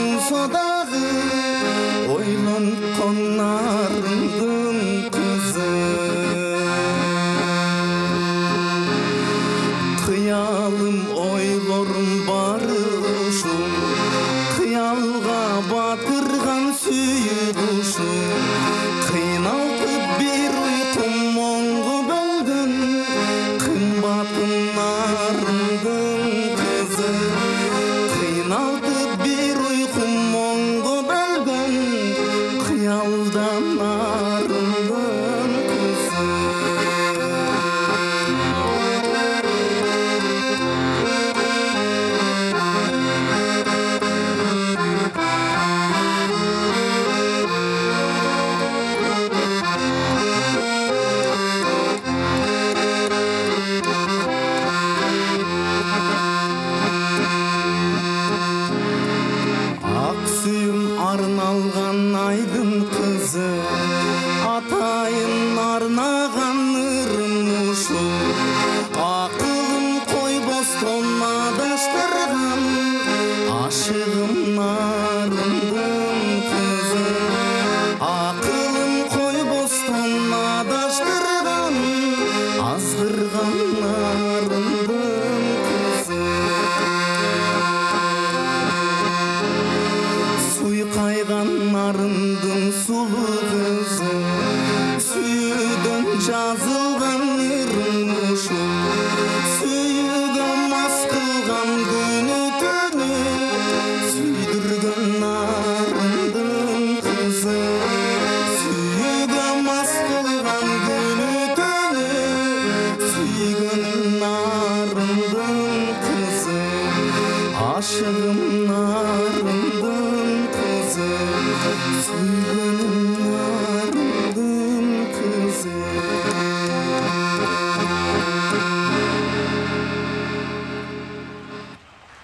болсо дагы ойлонткон нарыңдын кызы. Кыялым ойлорум бары ушул, кыялга батырган сүйүк ушул. Кыйналтып бир уйкум моңго бөлгөн, кымбатым нарыңдын кызы. Кыйналтып бир уйкум моңго бөлгөн, кыялдан нарыңдын кызы. Сүйüm арналган айдын кызы, атайын арнаган ырым ушул. Акылым койбостон адаштырган, ашыгым нарыңдын кызы. Акылым койбостон адаштырган, азгырган нарыңдын кызы. Суйкайган нарымдын сулуу кызы, сүйүүдөн жазылган ырым ушул. Сүйүүгө мас кылган күнү түнү, сүйдүргөн нарымдын кызы. Сүйүүгө мас кылган күнү түнү, сүйгөн нарымдын кызы. Ашыгым нарымдын кызы, сүйгөн